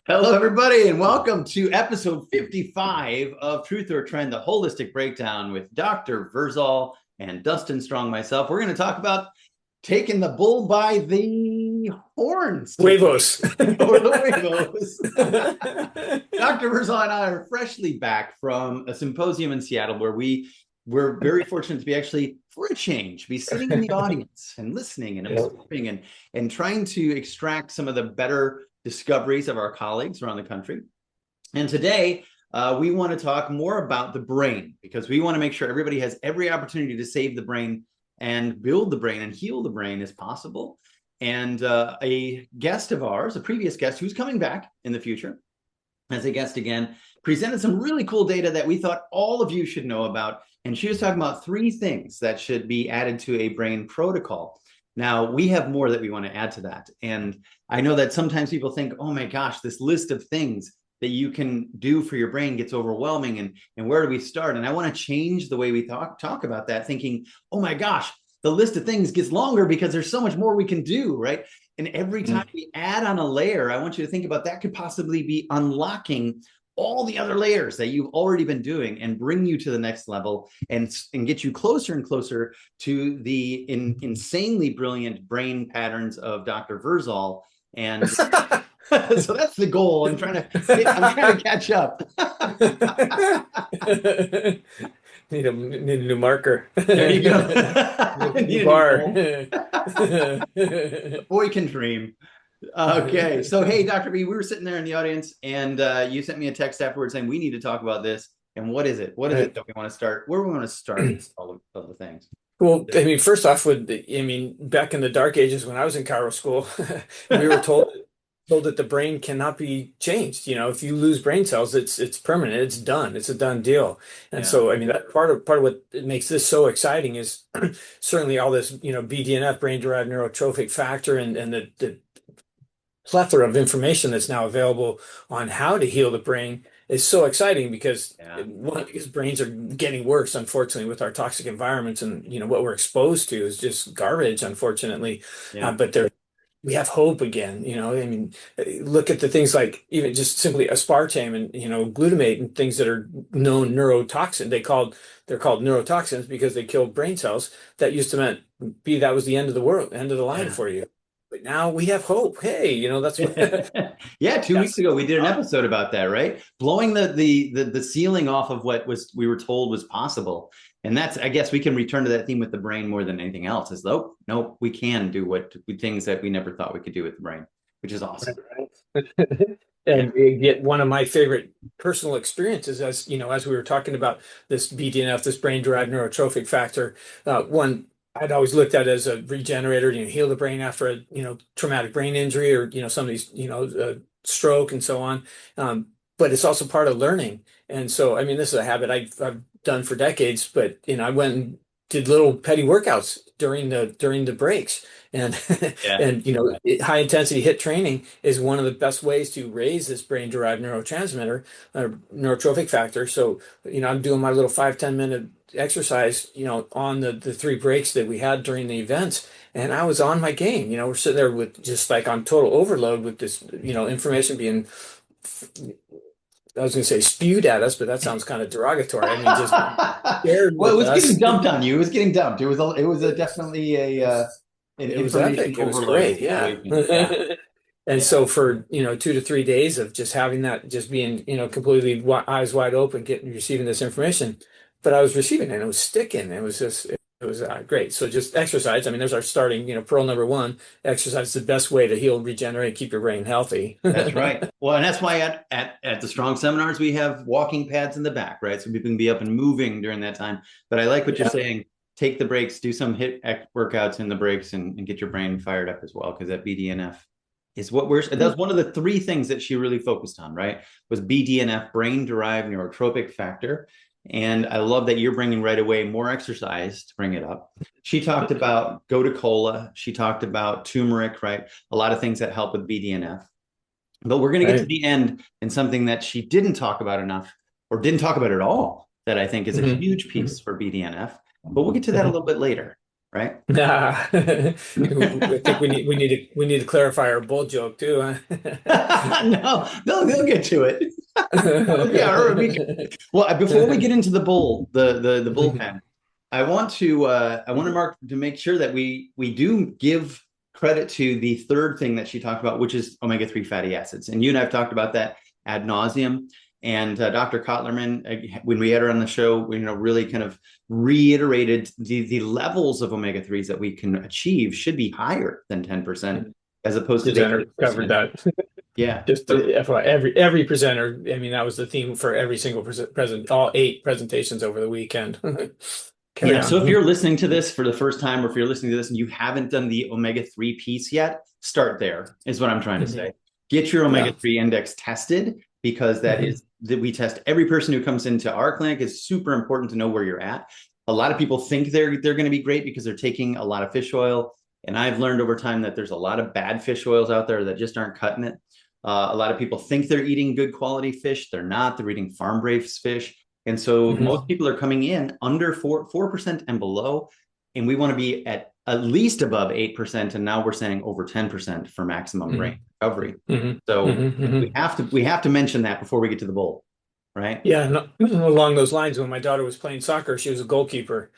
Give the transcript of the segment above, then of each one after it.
Hello, everybody, and welcome to episode 55 of Truth or Trend, the holistic breakdown with Dr. Vrzal and Dustin Strong, myself. We're going to talk about taking the bull by the horns today, Huevos. or the huevos. Dr. Vrzal and I are freshly back from a symposium in Seattle where we were very fortunate to be actually, for a change, be sitting in the audience and listening and Yeah. absorbing and trying to extract some of the better discoveries of our colleagues around the country. And today, we want to talk more about the brain because we want to make sure everybody has every opportunity to save the brain and build the brain and heal the brain as possible. And a guest of ours, a previous guest who's coming back in the future as a guest again, presented some really cool data that we thought all of you should know about. And she was talking about 3 things that should be added to a brain protocol. Now, we have more that we want to add to that. And I know that sometimes people think, oh my gosh, this list of things that you can do for your brain gets overwhelming. And where do we start? And I want to change the way we talk about that, thinking, oh my gosh, the list of things gets longer because there's so much more we can do, right? And every time we add on a layer, I want you to think about that could possibly be unlocking all the other layers that you've already been doing and bring you to the next level and get you closer and closer to the insanely brilliant brain patterns of Dr. Vrzal. And so that's the goal. I'm trying to catch up. Need a new marker. There you go. New bar. Boy can dream. Okay, so hey, Dr. B, we were sitting there in the audience, and you sent me a text afterwards saying we need to talk about this. And what is it? What is it that we want to start? Where we want to start all of the things? Well, I mean, first off, back in the dark ages when I was in chiro school, we were told that the brain cannot be changed. You know, if you lose brain cells, it's permanent. It's done. It's a done deal. And Yeah. so, I mean, that part of what makes this so exciting is certainly all this, BDNF, brain-derived neurotrophic factor, and the plethora of information that's now available on how to heal the brain is so exciting because Yeah. because brains are getting worse, unfortunately, with our toxic environments, and what we're exposed to is just garbage, unfortunately. Yeah. But we have hope again. I mean, look at the things like even just simply aspartame and glutamate and things that are known neurotoxin. They're called neurotoxins because they kill brain cells. That used to that was the end of the world, end of the line Yeah. for you. But now we have hope. Hey, that's what Yeah, 2 weeks that's ago we did an episode about that, right? Blowing the ceiling off of what was we were told was possible. And that's, I guess we can return to that theme with the brain more than anything else, is though, nope, we can do things that we never thought we could do with the brain, which is awesome. Yeah. and yet one of my favorite personal experiences, as we were talking about this BDNF, this brain-derived neurotrophic factor, one I'd always looked at as a regenerator, heal the brain after a traumatic brain injury or somebody's stroke and so on. But it's also part of learning, and so I mean this is a habit I've done for decades. But I went and did little petty workouts during the breaks, and Yeah. and high intensity hit training is one of the best ways to raise this brain-derived neurotransmitter, neurotrophic factor. So I'm doing my little 5-10 minute exercise, on the 3 breaks that we had during the events. And I was on my game. We're sitting there with just like on total overload with this, information being, I was going to say spewed at us, but that sounds kind of derogatory. I mean, just shared Well, it with was getting us. dumped on you. It was getting dumped. Definitely an It was information epic. It was overload great. Yeah. situation. Yeah. And Yeah. so for, 2 to 3 days of just having that, just being, completely eyes wide open, receiving this information, but I was receiving it and it was sticking. It was great. So just exercise. I mean, there's our starting, pearl number 1. Exercise is the best way to heal, regenerate, keep your brain healthy. That's right. Well, and that's why at the strong seminars we have walking pads in the back, right? So people can be up and moving during that time. But I like what you're Yeah. saying. Take the breaks, do some hit workouts in the breaks, and get your brain fired up as well, because that BDNF is what that's one of the 3 things that she really focused on, right? Was BDNF, brain derived neurotropic factor. And I love that you're bringing right away more exercise to bring it up. She talked about gotu kola. She talked about turmeric, right? A lot of things that help with BDNF. But we're going to get to Right. the end and something that she didn't talk about enough or didn't talk about at all that I think is a Mhm. huge piece for BDNF. But we'll get to that a little bit later. right? Nah. I think we need to clarify our bull joke too, No, they'll get to it. Yeah, well, before we huh? get into the the bullpen, I want to mark to make sure that we do give credit to the third thing that she talked about, which is omega-3 fatty acids. And you and I have talked about that ad nauseum. And Dr. Kotlerman, when we had her on the show, we really kind of reiterated the levels of omega-3s that we can achieve should be higher than 10%, as opposed to the Presenter covered 8%. that. Yeah. Just FYI, every presenter. I mean, that was the theme for every single all 8 presentations over the weekend. Carry Yeah. So if on. you're listening to this for the first time, or if you're listening to this and you haven't done the omega-3 piece yet, start there, is what I'm trying to say. Get your Yeah. omega-3 index tested, because that is that we test every person who comes into our clinic. Is super important to know where you're at. A lot of people think they're going to be great because they're taking a lot of fish oil. And I've learned over time that there's a lot of bad fish oils out there that just aren't cutting it. A lot of people think they're eating good quality fish. They're not. They're eating farm-raised fish. And so most people are coming in under 4% and below. And we want to be at least above 8%. And now we're saying over 10% for maximum brain recovery. So we have to mention that before we get to the bowl, right? Yeah, no, along those lines, when my daughter was playing soccer, she was a goalkeeper,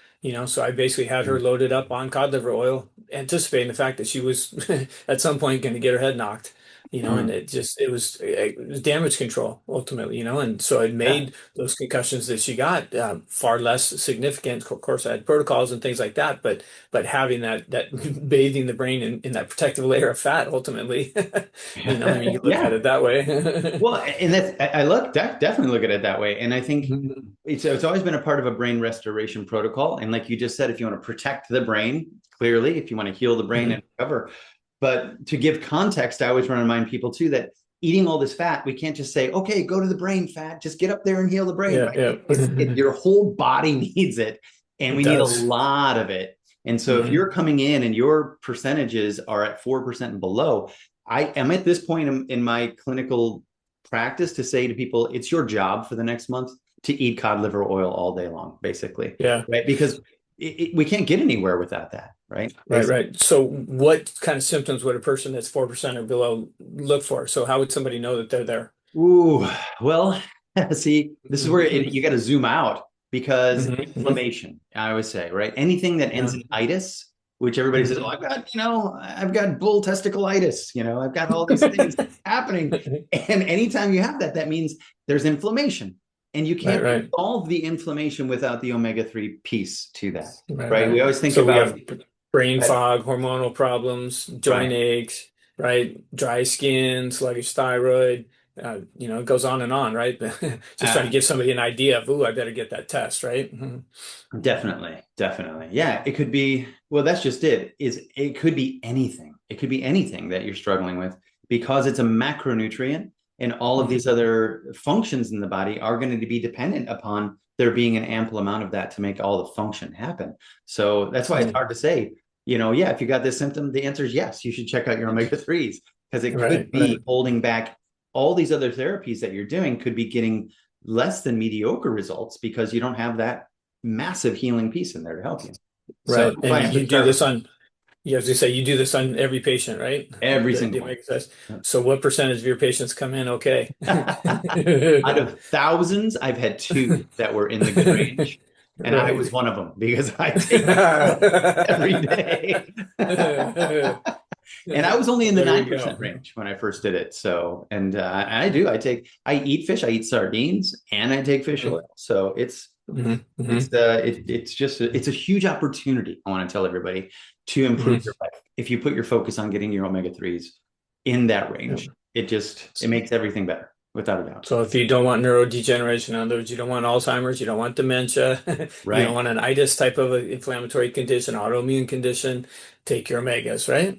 so I basically had her loaded up on cod liver oil, anticipating the fact that she was at some point going to get her head knocked, and it was damage control ultimately, and so it Yeah. made those concussions that she got far less significant. Of course, I had protocols and things like that, but having that bathing the brain in that protective layer of fat ultimately, I mean, you look at Yeah. it that way. Well, and definitely look at it that way. And I think it's always been a part of a brain restoration protocol. And like you just said, if you want to protect the brain, clearly, if you want to heal the brain and recover. But to give context, I always want to remind people too that eating all this fat, we can't just say, okay, go to the brain, fat, just get up there and heal the brain. Yeah, Right? yeah. Your whole body needs it, and It we need a does. lot of it. And so if you're coming in and your percentages are at 4% and below, I am at this point in my clinical practice to say to people, it's your job for the next month to eat cod liver oil all day long, basically, Yeah, right? Because we can't get anywhere without that, right? right. So what kind of symptoms would a person that's 4% or below look for? So how would somebody know that they're there? Ooh, well, see, this is where you got to zoom out, because Hmm. inflammation, I always say, right? Anything that ends Yeah. in itis, which everybody says, oh, Hmm. I've got bull testicleitis, I've got all these things happening. And anytime you have that, that means there's inflammation. And you Right, can't right, resolve the inflammation without the omega-3 piece to that, right, right? We right. always think So we about have brain fog, hormonal problems, joint right. aches, right? Dry skin, sluggish thyroid. It goes on, right? Just trying to Uh, give somebody an idea of, ooh, I better get that test, right? Definitely, definitely. Yeah, it could be, well, that's just it. It could be anything. It could be anything that you're struggling with, because it's a macronutrient, and all of these other functions in the body are going to be dependent upon there being an ample amount of that to make all the function happen. So that's why it's hard to say, yeah, if you got this symptom, the answer is yes, you should check out your omega-3s, because it could Right, be right. holding back all these other therapies that you're doing, could be getting less than mediocre results because you don't have that massive healing piece in there to help you. So Right. that's And why I have to you do start with this on, as you say, you do this on every patient, right? every The single one. omega test. So what percentage of your patients come in okay? Out of thousands, I've had two that were in the good range. And I was Right. one of them because I take fish oil every day. And I was only in the There you 9% go. range when I first did it. So, and I eat fish, I eat sardines, and I take fish oil. So Hmm. it's a huge opportunity. I want to tell everybody to improve your life. If you put your focus on getting your omega-3s in that range, Hmm. it makes everything better, without a doubt. So if you don't want neurodegeneration, in other words, you don't want Alzheimer's, you don't want dementia, you don't Right. want an itis type of inflammatory condition, autoimmune condition, take your omegas, right?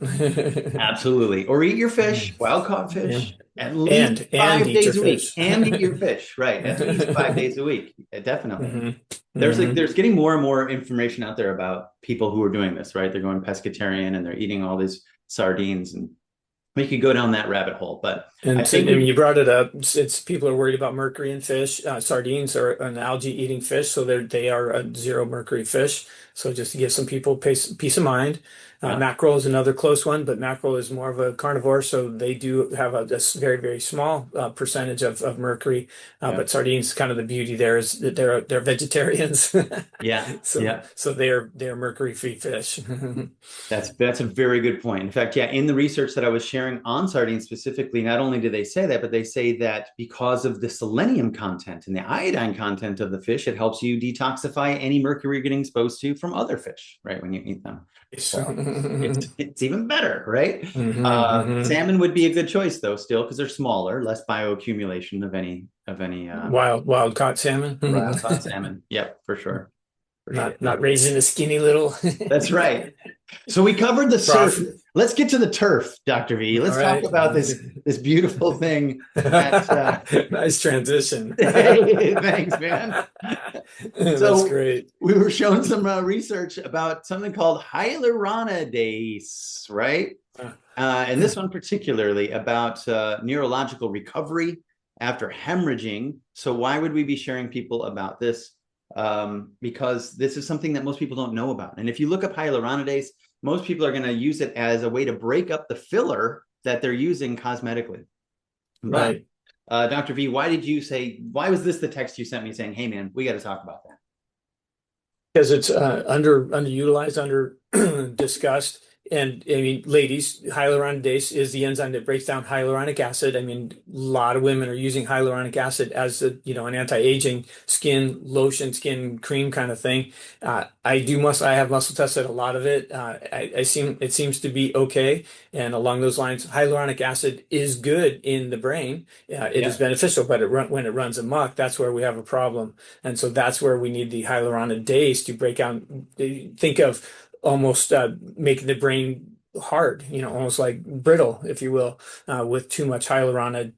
Absolutely. Or eat your fish, wild caught Yeah. fish, at least And five eat your days a week, fish. and eat your fish, right? At least 5 days a week. Definitely. Hmm. There's Hmm. getting more and more information out there about people who are doing this, right? They're going pescatarian and they're eating all these sardines, and we could go down that rabbit hole, but I And so, I think mean, you brought it up. It's people are worried about mercury in fish. Sardines are an algae-eating fish, so they are a zero mercury fish. So just to give some people peace of mind. yeah, Mackerel is another close one, but mackerel is more of a carnivore, so they do have a very, very small percentage of mercury. yeah, But sardines, kind of the beauty there is that they're vegetarians, yeah, so yeah. they're mercury-free fish. That's a very good point. In fact, yeah, in the research that I was sharing on sardines specifically, not only do they say that, but they say that because of the selenium content and the iodine content of the fish, it helps you detoxify any mercury you're getting exposed to from other fish, right, when you eat them. So it's even better, right? Salmon would be a good choice though, still, because they're smaller, less bioaccumulation of any Wild caught salmon. wild caught salmon. Yep, for sure. For sure. Not raising a skinny little. That's right. So we covered the surf. Prof. Let's get to the turf, Dr. V. Let's All talk right. about this beautiful thing. That, Nice transition. hey, thanks, man. That's great. We were showing some research about something called hyaluronidase, right? And this one particularly about neurological recovery after hemorrhaging. So why would we be sharing people about this? Because this is something that most people don't know about. And if you look up hyaluronidase, most people are going to use it as a way to break up the filler that they're using cosmetically. Right. But, Dr. V, why was this the text you sent me saying, hey, man, we got to talk about that? Because it's underutilized, under discussed. And I mean, ladies, hyaluronidase is the enzyme that breaks down hyaluronic acid. I mean, a lot of women are using hyaluronic acid as an anti-aging skin lotion, skin cream kind of thing. I have muscle tested a lot of it. It seems to be okay. And along those lines, hyaluronic acid is good in the brain. It is beneficial, but when it runs amok, that's where we have a problem. And so that's where we need the hyaluronidase to break out. Think of almost making the brain hard, almost like brittle, if you will, with too much hyaluronic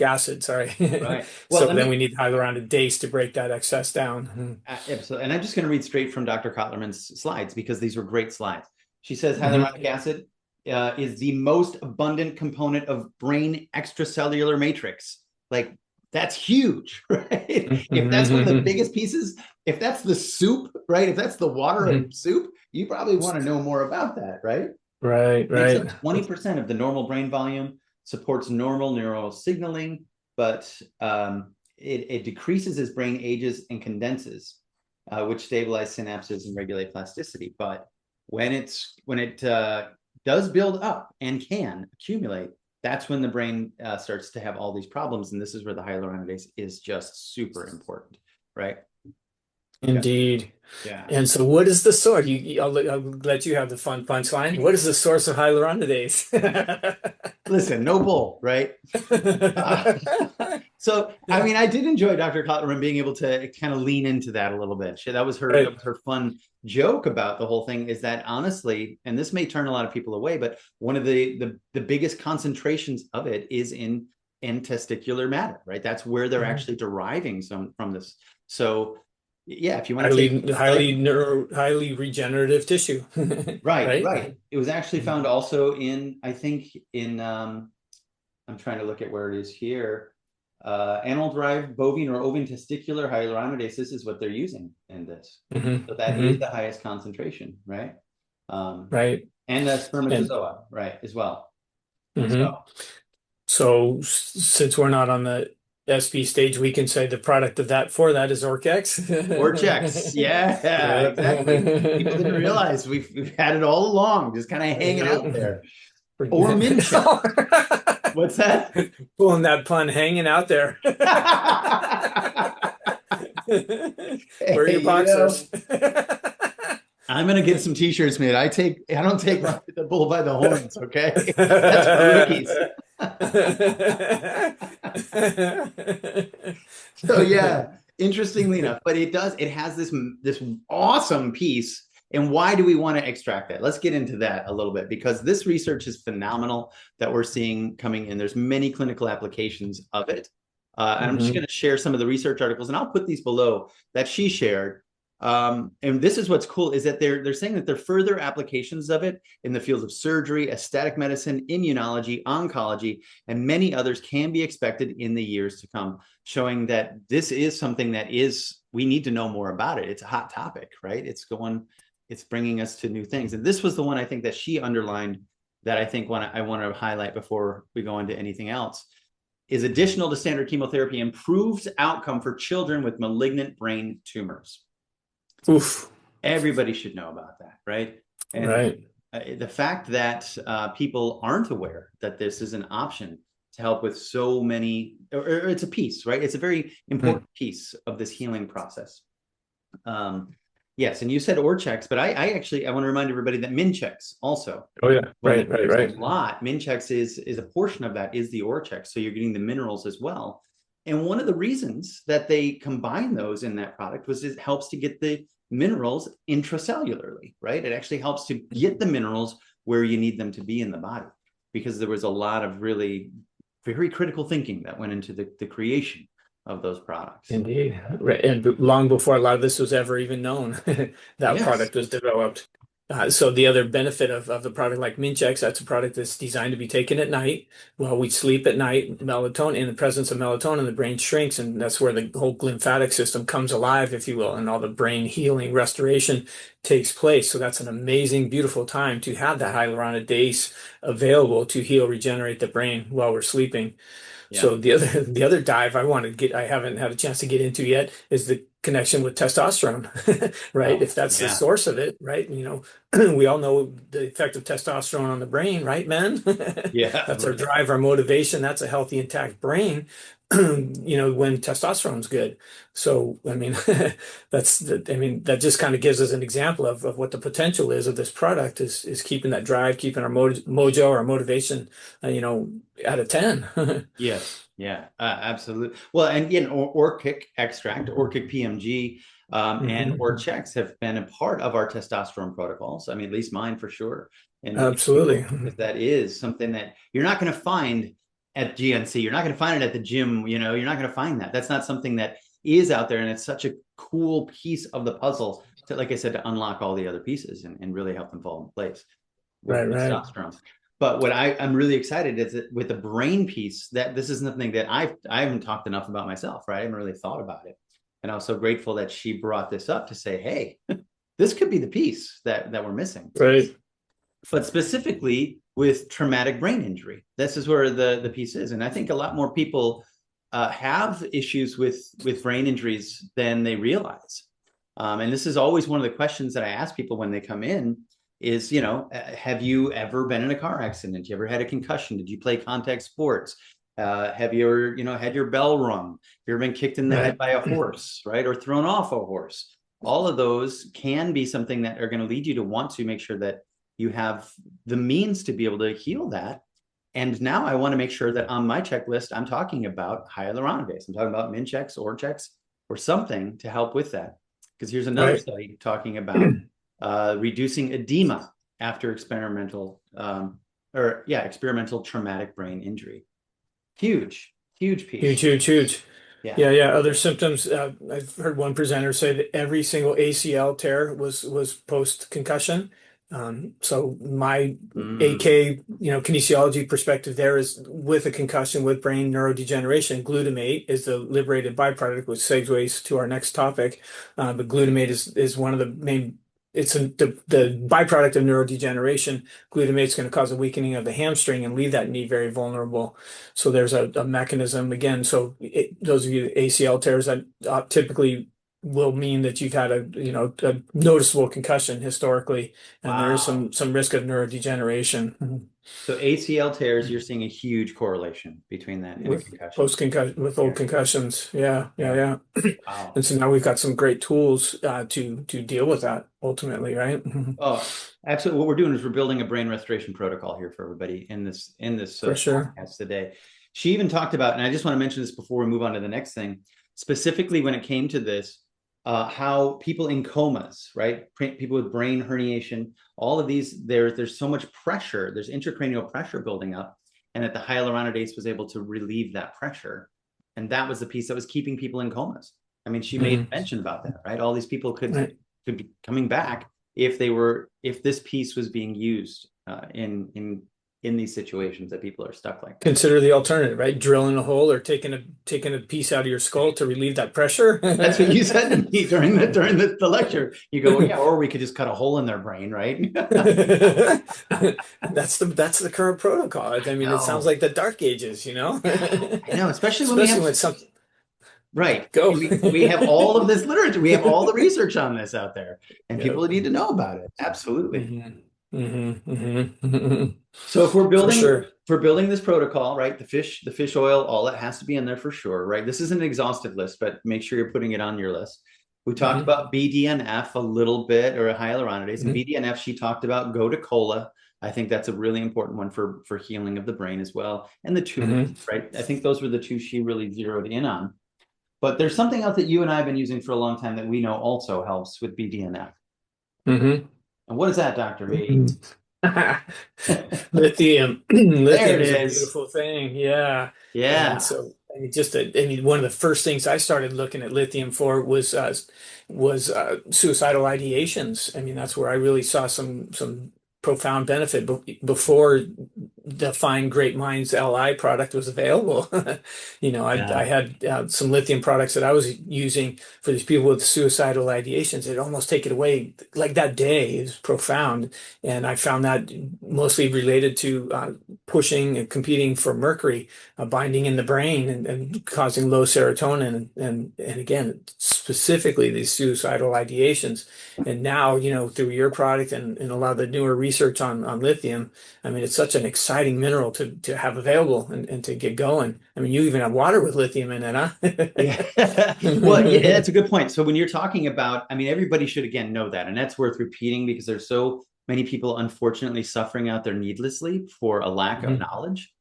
acid. Sorry. Right. Well, So then we need hyaluronidase to break that excess down. Absolutely. And I'm just going to read straight from Dr. Kotlerman's slides because these were great slides. She says hyaluronic acid is the most abundant component of brain extracellular matrix. Like, that's huge, right? If that's one of the biggest pieces, if that's the soup, right? If that's the water of soup, you probably want to know more about that, right? Right. It makes up 20% of the normal brain volume, supports normal neural signaling, but it decreases as brain ages and condenses, which stabilize synapses and regulate plasticity. But when it does build up and can accumulate, that's when the brain starts to have all these problems. And this is where the hyaluronidase is just super important, right? Indeed. Yeah. And so what is the source? I'll let you have the fun punchline. What is the source of hyaluronidase? Listen, no bull, right? So, I mean, I did enjoy Dr. Kotlerman being able to kind of lean into that a little bit. That was her fun joke about the whole thing, is that honestly, and this may turn a lot of people away, but one of the biggest concentrations of it is in testicular matter, right? That's where they're actually deriving some from this. So yeah, if you want to highly regenerative tissue. Right. It was actually found also in, I think I'm trying to look at where it is here. Animal-derived bovine or ovine testicular hyaluronidase. This is what they're using in this. So that is the highest concentration, right? Right. And the spermatozoa, right, as well. So since we're not on the SP stage, we can say the product of that is Orchex. Orchex, yeah, exactly. People didn't realize we've had it all along, just kind of hanging out there. Or mint. What's that? Pulling that pun, hanging out there. Where are your boxers? I'm gonna get some t-shirts made. I don't take the bull by the horns, okay? That's for rookies. So yeah, interestingly enough, but it has this awesome piece. And why do we want to extract that? Let's get into that a little bit, because this research is phenomenal that we're seeing coming in. There's many clinical applications of it. And I'm just going to share some of the research articles, and I'll put these below that she shared And this is what's cool is that they're saying that there are further applications of it in the fields of surgery, aesthetic medicine, immunology, oncology, and many others can be expected in the years to come, showing that this is something that we need to know more about it. It's a hot topic, right? It's bringing us to new things. And this was the one I think that she underlined that I think I want to highlight before we go into anything else is additional to standard chemotherapy improves outcome for children with malignant brain tumors. Oof. Everybody should know about that, right? And right. The fact that people aren't aware that this is an option to help with so many, or it's a piece, right? It's a very important piece of this healing process. Yes, and you said Orchex, but I want to remind everybody that Minchex also. Oh yeah, right. A lot. Minchex is a portion of that is the Orchex, so you're getting the minerals as well. And one of the reasons that they combine those in that product was it helps to get the minerals intracellularly, right? It actually helps to get the minerals where you need them to be in the body, because there was a lot of really very critical thinking that went into the creation of those products. Indeed. Right. And long before a lot of this was ever even known, that product was developed. So the other benefit of the product like Minchex, that's a product that's designed to be taken at night. While we sleep at night, melatonin, in the presence of melatonin, the brain shrinks, and that's where the whole lymphatic system comes alive, if you will, and all the brain healing restoration takes place. So that's an amazing, beautiful time to have that hyaluronidase available to heal, regenerate the brain while we're sleeping. Yeah. So the other dive I haven't had a chance to get into yet is the connection with testosterone, right? Oh, if that's the source of it, right? We all know the effect of testosterone on the brain, right, men? Yeah. That's our drive, our motivation. That's a healthy, intact brain, when testosterone's good. So, I mean, that just kind of gives us an example of what the potential is of this product is keeping that drive, keeping our mojo, our motivation, at a 10. Yes. Yeah, absolutely. Well, and Orchic extract, Orchic PMG, and Orchex have been a part of our testosterone protocols. I mean, at least mine for sure. And absolutely, because that is something that you're not going to find at GNC. You're not going to find it at the gym. You're not going to find that. That's not something that is out there. And it's such a cool piece of the puzzle to, like I said, to unlock all the other pieces and really help them fall in place with testosterone. But what I'm really excited is that with the brain piece, that this is something that I haven't talked enough about myself, right? I haven't really thought about it. And I was so grateful that she brought this up to say, hey, this could be the piece that we're missing. Right. But specifically with traumatic brain injury, this is where the piece is. And I think a lot more people have issues with brain injuries than they realize. And this is always one of the questions that I ask people when they come in is, have you ever been in a car accident? You ever had a concussion? Did you play contact sports? Have you ever, had your bell rung? Have you ever been kicked in the head by a horse, right? Or thrown off a horse? All of those can be something that are going to lead you to want to make sure that you have the means to be able to heal that. And now I want to make sure that on my checklist, I'm talking about hyaluronidase. I'm talking about Minchex, Orchex, or something to help with that. Because here's another study talking about reducing edema after experimental traumatic brain injury. Huge piece. Huge. Yeah. Other symptoms. I've heard one presenter say that every single ACL tear was post concussion. So my AK, kinesiology perspective there is with a concussion with brain neurodegeneration, glutamate is the liberated byproduct, which segues to our next topic. But glutamate is one of the main. It's the byproduct of neurodegeneration. Glutamate is going to cause a weakening of the hamstring and leave that knee very vulnerable. So there's a mechanism again. So those of you with ACL tears that typically will mean that you've had a noticeable concussion historically, and there is some risk of neurodegeneration. So ACL tears, you're seeing a huge correlation between that and with concussion. Post-concussion with old concussions. Yeah. Wow. And so now we've got some great tools to deal with that ultimately, right? Oh, absolutely. What we're doing is we're building a brain restoration protocol here for everybody in this For sure. podcast today. She even talked about, and I just want to mention this before we move on to the next thing, specifically when it came to this, how people in comas, right? People with brain herniation, all of these, there's so much pressure, there's intracranial pressure building up, and that the hyaluronidase was able to relieve that pressure. And that was the piece that was keeping people in comas. I mean, she made mention about that, right? All these people could be coming back if this piece was being used in these situations that people are stuck like that. Consider the alternative, right? Drilling a hole or taking a piece out of your skull to relieve that pressure. That's what you said to me during the lecture. You go, well, yeah, or we could just cut a hole in their brain, right? That's the current protocol. I mean, it sounds like the dark ages, you know? I know, especially when Especially when something right. go. We have all of this literature. We have all the research on this out there, and Yep. people need to know about it. Absolutely. Mm-hmm. So if we're building, sure. if we're building this protocol, right? The fish oil, all that has to be in there for sure, right? This is an exhaustive list, but make sure you're putting it on your list. We talked about BDNF a little bit, or a hyaluronidase. And BDNF, she talked about Gotu-Kola. I think that's a really important one for healing of the brain as well. And the tumors, right? I think those were the two she really zeroed in on. But there's something else that you and I have been using for a long time that we know also helps with BDNF. And what is that, Dr. V? Lithium. There Lithium it is a is. beautiful thing. Yeah. Yeah. And so, I mean, one of the first things I started looking at lithium for was suicidal ideations. I mean, that's where I really saw some profound benefit before the Find Great Minds LI product was available. I had some lithium products that I was using for these people with suicidal ideations. It'd almost take it away like that day. Is profound. And I found that mostly related to pushing and competing for mercury, binding in the brain and causing low serotonin. And again, specifically these suicidal ideations. And now, through your product and a lot of the newer research on lithium, I mean, it's such an exciting mineral to have available and to get going. I mean, you even have water with lithium in it, huh? Yeah. Well, yeah, that's a good point. So when you're talking about, I mean, everybody should again know that, and that's worth repeating because there's so many people unfortunately suffering out there needlessly for a lack of knowledge.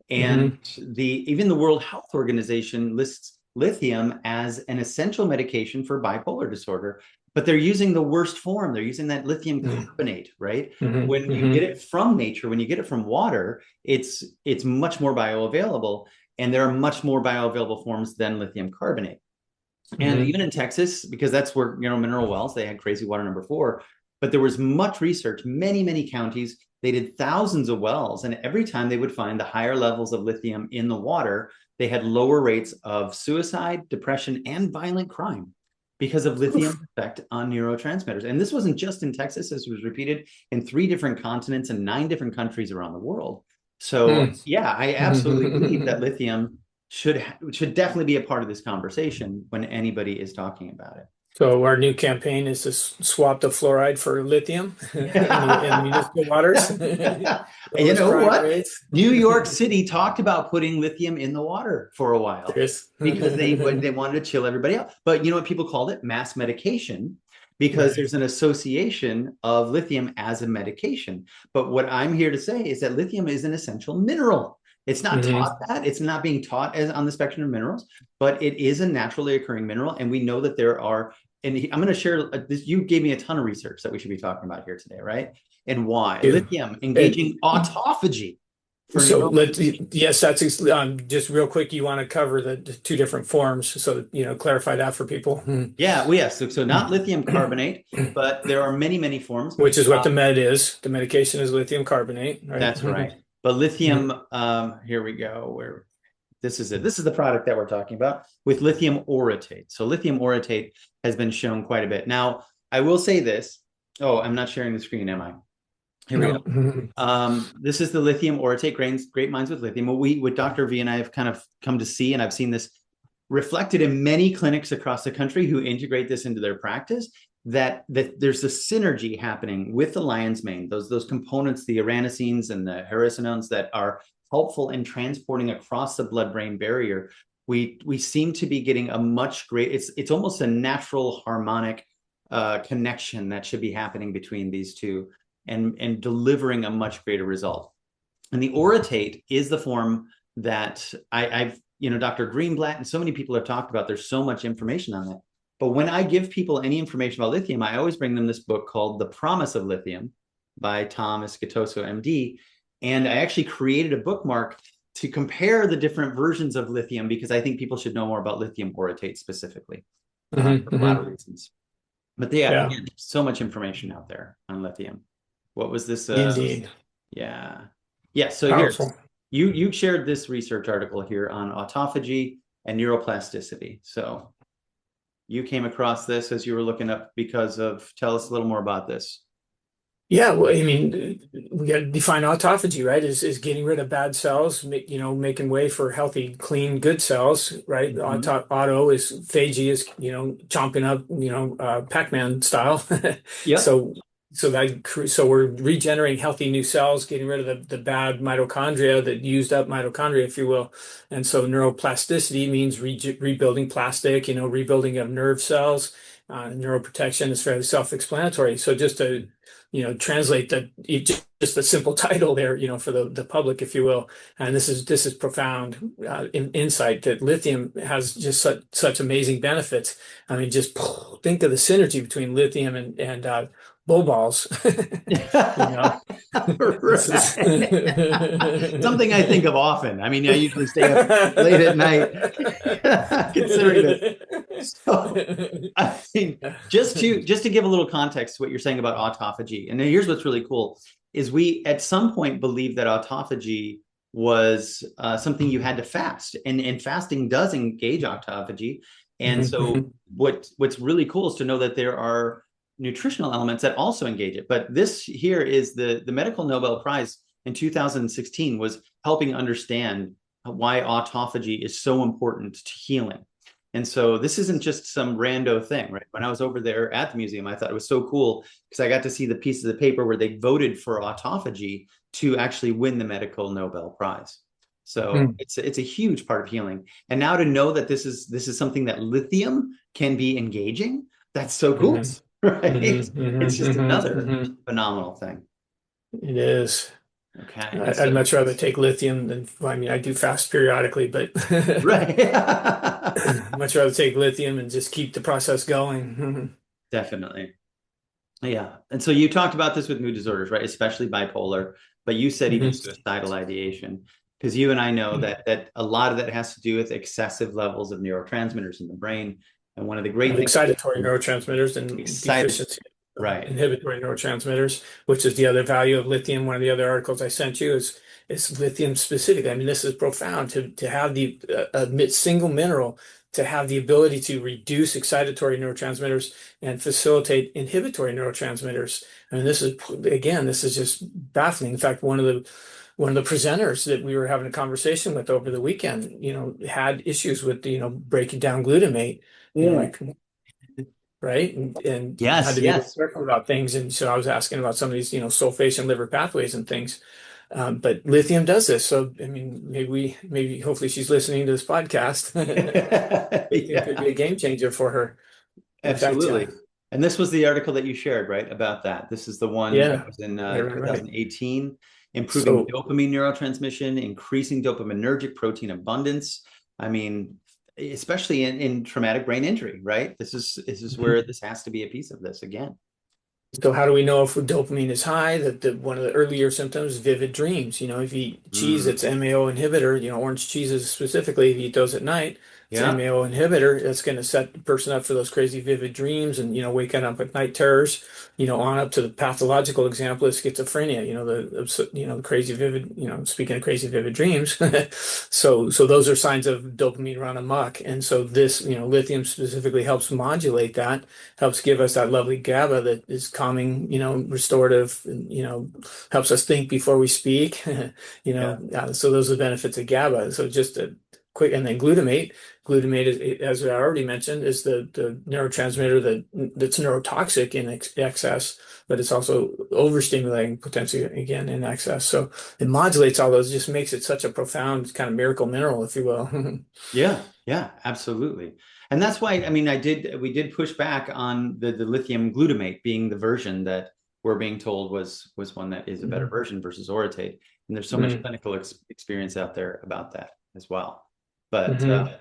And even the World Health Organization lists lithium as an essential medication for bipolar disorder, but they're using the worst form. They're using that lithium carbonate, right? When you get it from nature, when you get it from water, it's much more bioavailable, and there are much more bioavailable forms than lithium carbonate. And even in Texas, because that's where, mineral wells, they had crazy water number 4, but there was much research, many counties. They did thousands of wells, and every time they would find the higher levels of lithium in the water, they had lower rates of suicide, depression, and violent crime because of lithium's effect on neurotransmitters. And this wasn't just in Texas. This was repeated in 3 different continents and 9 different countries around the world. So yeah, I absolutely believe that lithium should definitely be a part of this conversation when anybody is talking about it. So our new campaign is to swap the fluoride for lithium in municipal waters. You know what? Rates. New York City talked about putting lithium in the water for a while because they wanted to chill everybody out. But you know what people called it? Mass medication, because there's an association of lithium as a medication. But what I'm here to say is that lithium is an essential mineral. It's not taught that. It's not being taught as on the spectrum of minerals, but it is a naturally occurring mineral. And we know that there are, and I'm going to share this. You gave me a ton of research that we should be talking about here today, right? And why lithium engaging autophagy. Yes, that's just real quick. You want to cover the 2 different forms, so clarify that for people. Yeah, well, yes. So not lithium carbonate, but there are many forms. Which is what the med is. The medication is lithium carbonate, right? That's right. But lithium, here we go. This is it. This is the product that we're talking about with lithium orotate. So lithium orotate has been shown quite a bit. Now, I will say this. Oh, I'm not sharing the screen, am I? Here we go. This is the lithium orotate Great Minds with Lithium. What Dr. V and I have kind of come to see, and I've seen this reflected in many clinics across the country who integrate this into their practice, that there's a synergy happening with the lion's mane, those components, the aranesines and the hericenones that are helpful in transporting across the blood-brain barrier. We seem to be getting a much great, it's almost a natural harmonic connection that should be happening between these two and delivering a much greater result. And the orotate is the form that I've, Dr. Greenblatt and so many people have talked about. There's so much information on that. But when I give people any information about lithium, I always bring them this book called The Promise of Lithium by Thomas Gattoso, MD. And I actually created a bookmark to compare the different versions of lithium because I think people should know more about lithium orotate specifically. for a lot of reasons. But yeah, Yeah, again, so much information out there on lithium. What was this? indeed. Yeah. Yeah. So here, Powerful. you shared this research article here on autophagy and neuroplasticity. So you came across this as you were looking up because of, tell us a little more about this. Yeah, well, I mean, we got to define autophagy, right? Is getting rid of bad cells, making way for healthy, clean, good cells, right? Mhm. Auto is phagy is, chomping up, Pac-Man style. Yep. So, so we're regenerating healthy new cells, getting rid of the bad mitochondria, that used up mitochondria, if you will. And so neuroplasticity means rebuilding plastic, rebuilding of nerve cells. Neuroprotection is fairly self-explanatory. So just to translate just the simple title there, for the public, if you will. And this is profound insight that lithium has just such amazing benefits. I mean, just think of the synergy between lithium and bull balls. You know, this is Something I think of often. I mean, I usually stay up late at night considering this. So, I mean, just to give a little context to what you're saying about autophagy, and here's what's really cool is we at some point believed that autophagy was something you had to fast, and fasting does engage autophagy. And so what's really cool is to know that there are nutritional elements that also engage it. But this here is the medical Nobel Prize in 2016 was helping understand why autophagy is so important to healing. And so this isn't just some rando thing, right? When I was over there at the museum, I thought it was so cool because I got to see the piece of the paper where they voted for autophagy to actually win the medical Nobel Prize. So it's a huge part of healing. And now to know that this is something that lithium can be engaging, that's so cool, right? It's just another phenomenal thing. It is. Okay. And I'd so, much rather take lithium than, well, I mean, I do fast periodically, but right. much rather take lithium and just keep the process going. Definitely. Yeah. And so you talked about this with mood disorders, right? Especially bipolar, but you said even suicidal ideation, because you and I know that a lot of that has to do with excessive levels of neurotransmitters in the brain. And one of the great Of things, excitatory neurotransmitters and excited, deficiency of right? inhibitory neurotransmitters, which is the other value of lithium. One of the other articles I sent you is lithium specific. I mean, this is profound to have the single mineral to have the ability to reduce excitatory neurotransmitters and facilitate inhibitory neurotransmitters. I mean, this is just baffling. In fact, one of the presenters that we were having a conversation with over the weekend, had issues with, breaking down glutamate, like, right? And had Yes, to be yes. careful about things. And so I was asking about some of these, sulfation liver pathways and things. But lithium does this. So, I mean, hopefully she's listening to this podcast. Lithium could Yeah, be a game changer for her. In fact, absolutely. And this was the article that you shared, right? About that. This is the one that yeah, was in right. 2018, improving So dopamine neurotransmission, increasing dopaminergic protein abundance. I mean, especially in traumatic brain injury, right? This is where this has to be a piece of this again. So how do we know if dopamine is high? That one of the earlier symptoms, vivid dreams. If you eat cheese Mm, that's MAO inhibitor, orange cheeses specifically, if you eat those at night, it's yeah. MAO inhibitor. That's going to set the person up for those crazy vivid dreams and, waking up with night terrors, on up to the pathological example of schizophrenia, the crazy vivid, speaking of crazy vivid dreams. So those are signs of dopamine run amok. And so this, lithium specifically helps modulate that, helps give us that lovely GABA that is calming, restorative, and, helps us think before we speak, Yeah. so those are the benefits of GABA. So just a quick, and then glutamate is, as I already mentioned, is the neurotransmitter that's neurotoxic in excess, but it's also overstimulating potentially again in excess. So it modulates all those, just makes it such a profound kind of miracle mineral, if you will. Yeah, yeah, absolutely. And that's why, I mean, we did push back on the lithium glutamate being the version that we're being told was one that is a better version versus orotate. And there's so much Mhm. clinical experience out there about that as well. But Mhm.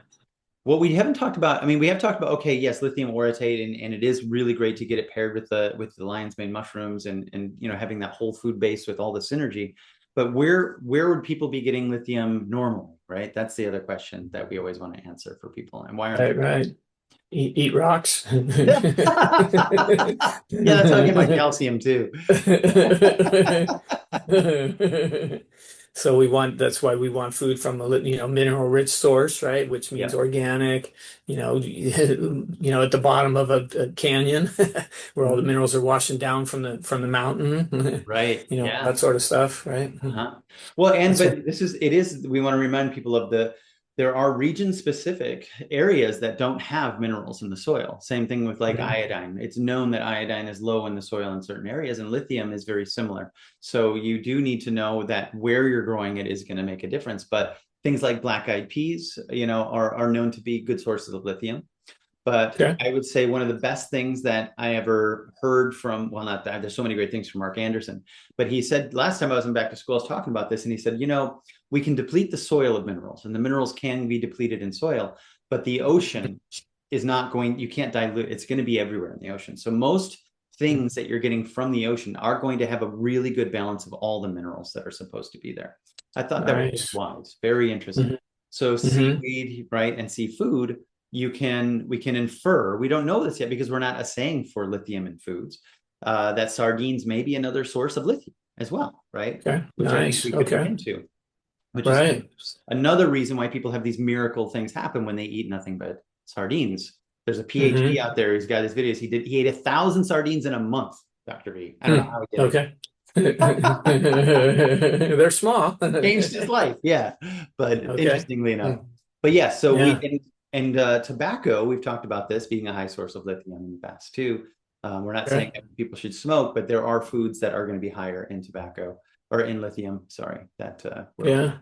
what we haven't talked about, I mean, we have talked about, okay, yes, lithium orotate, and it is really great to get it paired with the lion's mane mushrooms and having that whole food base with all the synergy. But where would people be getting lithium normally, right? That's the other question that we always want to answer for people. And why aren't they? Right, right. Eat rocks. Yeah, that's how I get my calcium too. So that's why we want food from a mineral rich source, right? Which means Yeah. organic, at the bottom of a canyon where all the Mhm. minerals are washing down from the mountain, Right. that Yeah. sort of stuff, right? Uh-huh. Well, and That's what, but it is we want to remind people of there are region specific areas that don't have minerals in the soil. Same thing with like Mhm. iodine. It's known that iodine is low in the soil in certain areas, and lithium is very similar. So you do need to know that where you're growing it is going to make a difference. But things like black eyed peas, are known to be good sources of lithium. But Okay. I would say one of the best things that I ever heard from, well, not that, there's so many great things from Mark Anderson, but he said last time I was in back to school, I was talking about this, and he said, we can deplete the soil of minerals, and the minerals can be depleted in soil, but the ocean is not going, you can't dilute, it's going to be everywhere in the ocean. So most things that you're getting from the ocean are going to have a really good balance of all the minerals that are supposed to be there. I thought that was Nice. wise, very interesting. Hmm. So Hmm. seaweed, right, and seafood, we can infer, we don't know this yet because we're not assaying for lithium in foods, that sardines may be another source of lithium as well, right? Okay. Which I think Nice. we could look Okay. into, which is Right. another reason why people have these miracle things happen when they eat nothing but sardines. There's a PhD Hmm. out there who's got his videos. He ate 1,000 sardines in a month, Dr. V. I don't know Hmm. how he did Okay. it. They're small. Changed his life. Yeah. But Okay. interestingly Hmm. enough, but yeah, so Yeah. tobacco, we've talked about this being a high source of lithium in the past too. We're not saying Okay. that people should smoke, but there are foods that are going to be higher in tobacco or in lithium, sorry, that we're Yeah.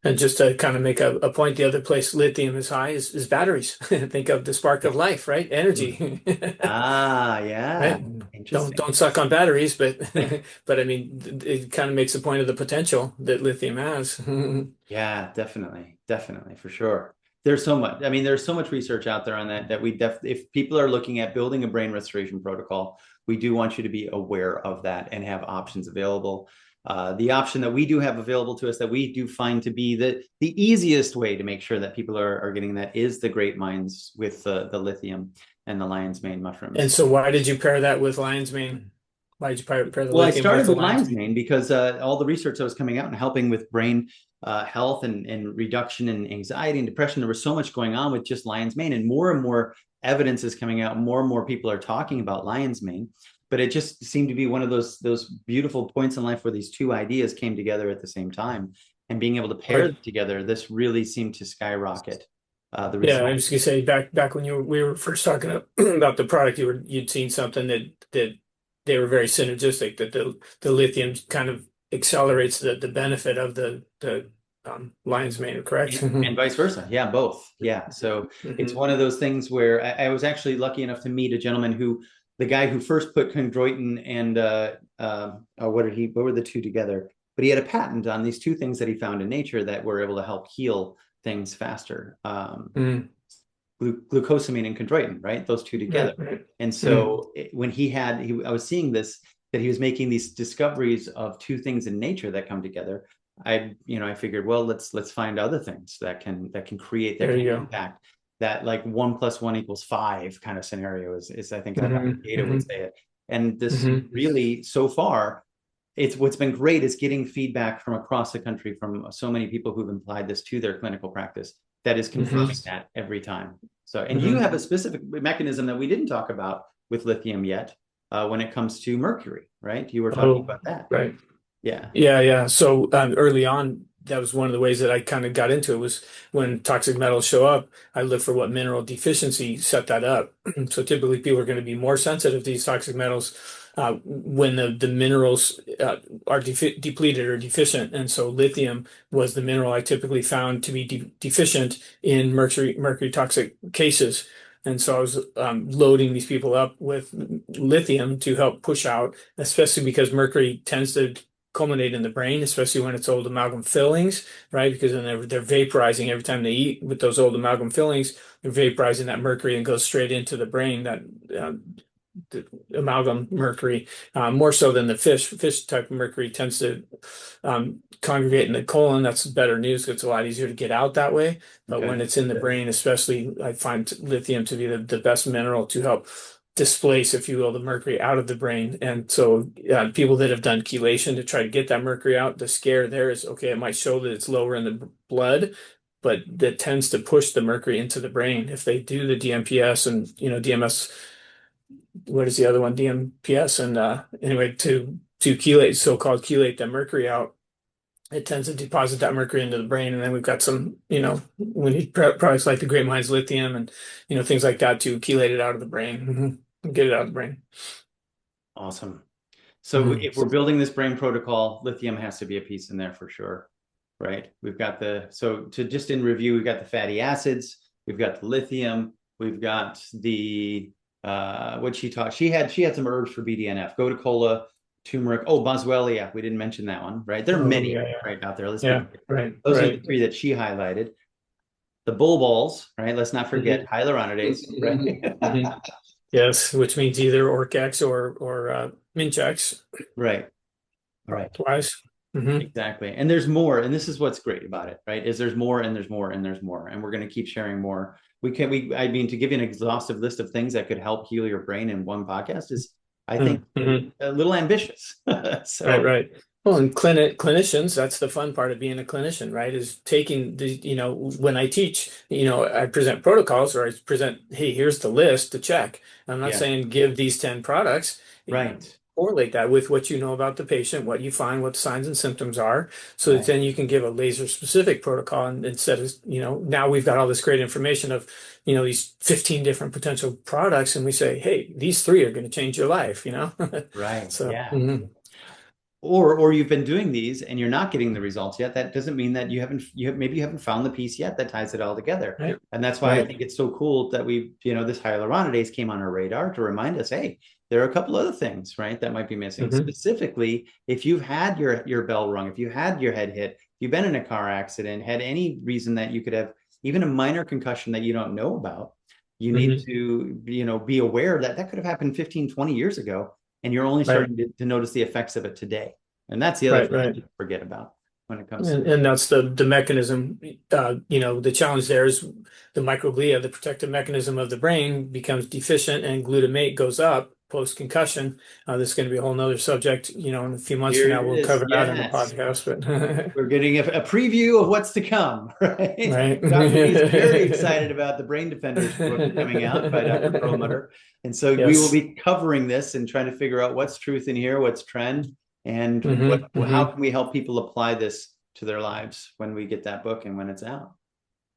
And just to kind of make a point, the other place lithium is high is batteries. Think of the spark of life, right? Energy. ah, yeah, Right? Don't interesting. don't suck on batteries, but but I mean it kind of makes a point of the potential that lithium has. Yeah, definitely, definitely, for sure. There's so much. I mean, there's so much research out there on that if people are looking at building a brain restoration protocol, we do want you to be aware of that and have options available. The option that we do have available to us that we do find to be the easiest way to make sure that people are getting that is the great minds with the lithium and the lion's mane And mushrooms. so why did you pair that with lion's mane? Why did you pair the Well, I lithium with started the with lion's lion's mane? mane because all the research that was coming out and helping with brain health and reduction in anxiety and depression, there was so much going on with just lion's mane, and more evidence is coming out. More and more people are talking about lion's mane, but it just seemed to be one of those beautiful points in life where these two ideas came together at the same time, and being able to pair Or them together, this really seemed to skyrocket the yeah, I was results. gonna say back when we were first talking about the product, you'd seen something that they were very synergistic, that the lithium kind of accelerates the benefit of the lion's mane, correct? And vice versa. Yeah, both. Yeah. So it's Hmm. one of those things where I was actually lucky enough to meet a gentleman the guy who first put chondroitin and what were the two together? But he had a patent on these two things that he found in nature that were able to help heal things faster. Mm. Glucosamine and chondroitin, right? Those two together. Right, right. And Mm. so when I was seeing this, that he was making these discoveries of two things in nature that come together. I figured, well, let's find other things that can create that There kind you of go. impact. That like 1 + 1 = 5 kind of scenario is I think how Dr. Hmm. Gaeta would Hmm. say it. And this Hmm. really so far, it's what's been great is getting feedback from across the country from so many people who've applied this to their clinical practice that is confirming Hmm. that every time. So, and you Hmm. have a specific mechanism that we didn't talk about with lithium yet, when it comes to mercury, right? You were talking Oh, about that. right. Yeah. Yeah, yeah. So early on, that was one of the ways that I kind of got into it was when toxic metals show up, I look for what mineral deficiency set that up. So typically people are going to be more sensitive to these toxic metals when the minerals are depleted or deficient. And so lithium was the mineral I typically found to be deficient in mercury toxic cases. And so I was loading these people up with lithium to help push out, especially because mercury tends to culminate in the brain, especially when it's old amalgam fillings, right? Because then they're vaporizing every time they eat with those old amalgam fillings. They're vaporizing that mercury and goes straight into the brain. That the amalgam mercury, more so than the fish type of mercury tends to congregate in the colon. That's better news. It's a lot easier to get out that way. But when Okay. it's in the brain, especially, I find lithium to be the best mineral to help displace, if you will, the mercury out of the brain. And so people that have done chelation to try to get that mercury out, the scare there is, okay, it might show that it's lower in the blood, but that tends to push the mercury into the brain. If they do the DMPS and, DMS, what is the other one? DMPS and anyway, to chelate, so-called chelate that mercury out, it tends to deposit that mercury into the brain. And then we've got some, we need products like the Great Minds Lithium and, things like that to chelate it out of the brain, get it out of the brain. Awesome. So if we're building this brain protocol, lithium has to be a piece in there for sure, right? We've got in review, we've got the fatty acids, we've got the lithium, we've got the, what she taught, she had some herbs for BDNF, gotu kola, turmeric. Oh, boswellia. We didn't mention that one, right? There are many right out there. Those are the three that she highlighted. The bull balls, right? Let's not forget hyaluronidase, right? Yes, which means either Orcex or Minchex. Right. Twice. Exactly. And there's more. And this is what's great about it, right? Is there's more and there's more and there's more. And we're going to keep sharing more. To give you an exhaustive list of things that could help heal your brain in one podcast is, I think, a little ambitious. Right. Well, and clinicians, that's the fun part of being a clinician, right? Is taking when I teach, I present protocols or I present, hey, here's the list to check. I'm not saying give these 10 products. Right. Correlate that with what you know about the patient, what you find, what the signs and symptoms are, so that then you can give a laser specific protocol. And instead of, now we've got all this great information of, these 15 different potential products. And we say, hey, these 3 are going to change your life, Right. So, Or you've been doing these and you're not getting the results yet. That doesn't mean that maybe you haven't found the piece yet that ties it all together. Right. And that's why I think it's so cool that this hyaluronidase came on our radar to remind us, hey, there are a couple other things, right, that might be missing. Specifically, if you've had your bell rung, if you had your head hit, if you've been in a car accident, had any reason that you could have even a minor concussion that you don't know about, you need to, be aware that could have happened 15, 20 years ago. And you're only starting to notice the effects of it today. And that's the other thing to forget about when it comes to. And that's the mechanism, the challenge there is the microglia, the protective mechanism of the brain becomes deficient and glutamate goes up post-concussion. This is going to be a whole nother subject, in a few months from now, we'll cover that in the podcast. But we're getting a preview of what's to come, right? Dr. B is very excited about the Brain Defenders book coming out by Dr. Perlmutter. And so we will be covering this and trying to figure out what's truth in here, what's trend, and how can we help people apply this to their lives when we get that book and when it's out.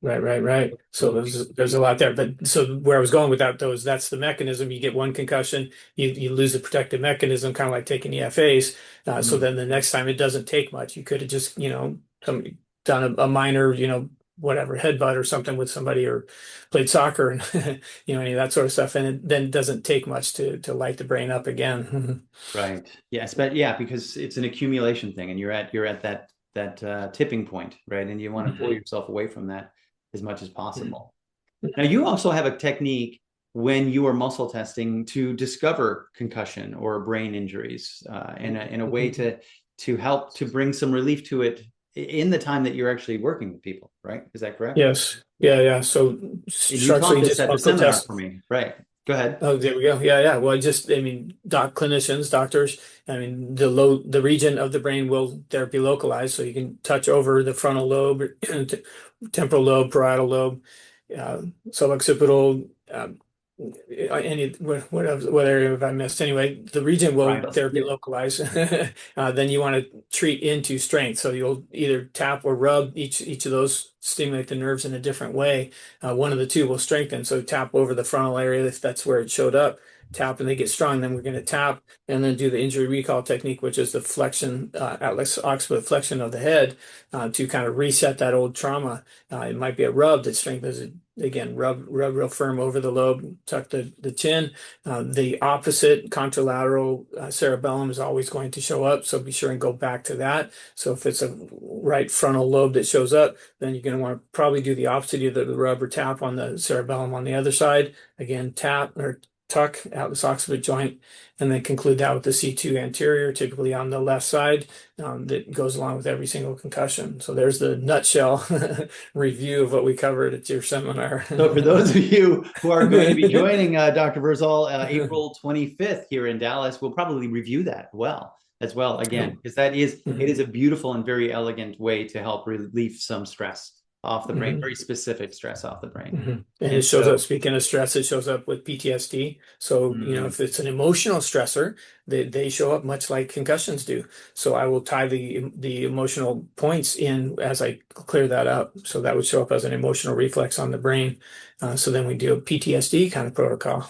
Right. So there's a lot there. But so where I was going with that, though, is that's the mechanism. You get one concussion, you lose the protective mechanism, kind of like taking EFAs. So then the next time it doesn't take much. You could have just, done a minor, whatever, headbutt or something with somebody or played soccer and, any of that sort of stuff. And it then doesn't take much to light the brain up again. Right. Yes. But because it's an accumulation thing and you're at that tipping point, right? And you want to pull yourself away from that as much as possible. Now, you also have a technique when you are muscle testing to discover concussion or brain injuries in a way to help to bring some relief to it in the time that you're actually working with people, right? Is that correct? Yes. Yeah. So structurally, you just at the seminar for me, right? Go ahead. Oh, there we go. Yeah. Well, clinicians, doctors, the region of the brain will be localized. So you can touch over the frontal lobe, temporal lobe, parietal lobe, suboccipital, what area have I missed? Anyway, the region will be localized. Then you want to treat into strength. So you'll either tap or rub each of those, stimulate the nerves in a different way. One of the two will strengthen. So tap over the frontal area if that's where it showed up. Tap and they get strong. Then we're going to tap and then do the injury recall technique, which is the flexion, atlas occiput flexion of the head to kind of reset that old trauma. It might be a rub that strengthens it. Again, rub real firm over the lobe, tuck the chin. The opposite contralateral cerebellum is always going to show up, so be sure and go back to that. So if it's a right frontal lobe that shows up, then you're going to want to probably do the opposite, either the rub or tap on the cerebellum on the other side. Again, tap or tuck out this occiput joint, and then conclude that with the C2 anterior, typically on the left side, that goes along with every single concussion. So there's the nutshell review of what we covered at your seminar. So for those of you who are going to be joining Dr. Vrzal April 25th here in Dallas, we'll probably review that as well again, because it is a beautiful and very elegant way to help relieve some stress off the brain, very specific stress off the brain. And it shows up, speaking of stress, it shows up with PTSD. So, if it's an emotional stressor, they show up much like concussions do. So I will tie the emotional points in as I clear that up. So that would show up as an emotional reflex on the brain. So then we do a PTSD kind of protocol.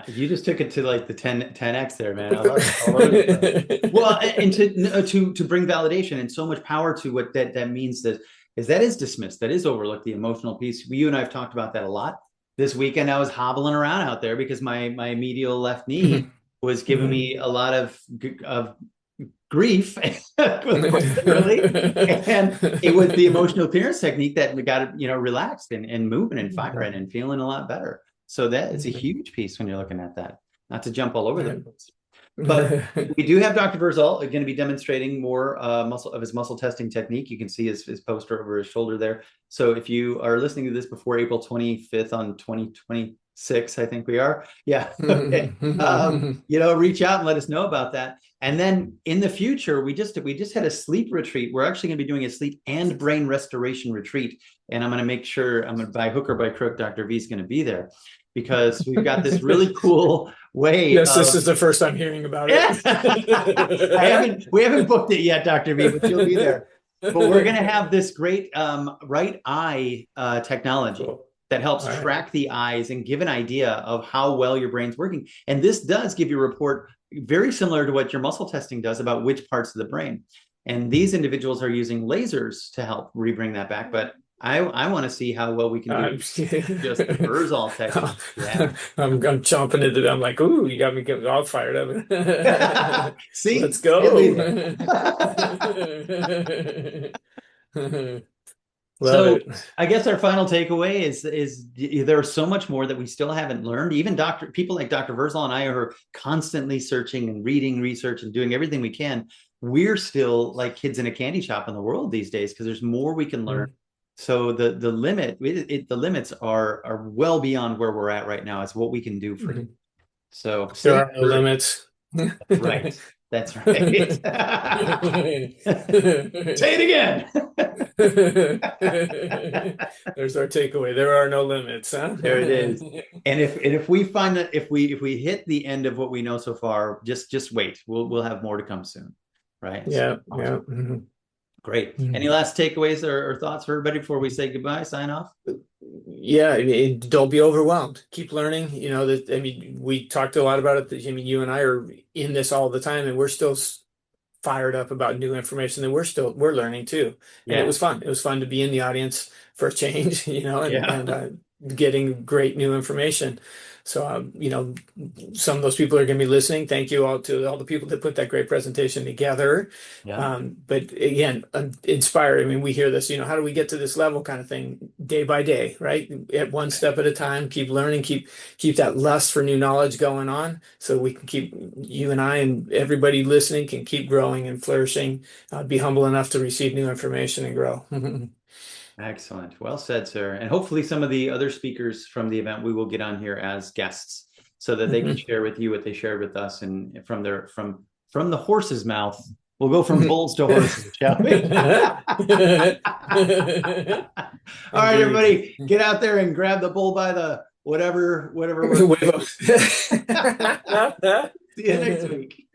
You just took it to like the 10x there, man. I love it. Well, and to bring validation and so much power to what that means, that is dismissed, that is overlooked, the emotional piece. You and I have talked about that a lot. This weekend I was hobbling around out there because my medial left knee was giving me a lot of grief, really. And it was the emotional clearance technique that got it, relaxed and moving and firing and feeling a lot better. So that is a huge piece when you're looking at that. Not to jump all over the place. But we do have Dr. Vrzal going to be demonstrating more his muscle testing technique. You can see his poster over his shoulder there. So if you are listening to this before April 25th on 2026, I think we are. Yeah. Okay. Reach out and let us know about that. And then in the future, we just had a sleep retreat. We're actually going to be doing a sleep and brain restoration retreat. And I'm going to make sure, by hook or by crook, Dr. V is going to be there, because we've got this really cool way. Yes, this is the first I'm hearing about it. We haven't booked it yet, Dr. V, but you'll be there. But we're going to have this great right eye technology that helps track the eyes and give an idea of how well your brain's working. And this does give you a report very similar to what your muscle testing does about which parts of the brain. And these individuals are using lasers to help rebring that back. But I want to see how well we can do just the Vrzal technique. Yeah. I'm chomping into it. I'm like, ooh, you got me getting all fired up. See, let's go. So I guess our final takeaway is there's so much more that we still haven't learned. Even people like Dr. Vrzal and I are constantly searching and reading research and doing everything we can. We're still like kids in a candy shop in the world these days, because there's more we can learn. So the limits are well beyond where we're at right now. It's what we can do for you. So there are no limits. Right. That's right. Say it again. There's our takeaway. There are no limits, huh? There it is. And if we find that if we hit the end of what we know so far, just wait. We'll have more to come soon. Right? Yeah. So, awesome. Yeah. Great. Any last takeaways or thoughts for everybody before we say goodbye, sign off? Yeah, don't be overwhelmed. Keep learning. We talked a lot about it. You and I are in this all the time, and we're still fired up about new information, and we're learning too. And it was fun. It was fun to be in the audience for a change, and getting great new information. So, some of those people are going to be listening. Thank you all to all the people that put that great presentation together. Yeah. But again, inspired. We hear this, how do we get to this level kind of thing, day by day, right? At one step at a time, keep learning, keep that lust for new knowledge going on, so we can keep, you and I and everybody listening can keep growing and flourishing, be humble enough to receive new information and grow. Excellent. Well said, sir. And hopefully some of the other speakers from the event we will get on here as guests, so that they can share with you what they shared with us, and from the horse's mouth. We'll go from bulls to horses, shall we? All right, everybody, get out there and grab the bull by the whatever. See you next week.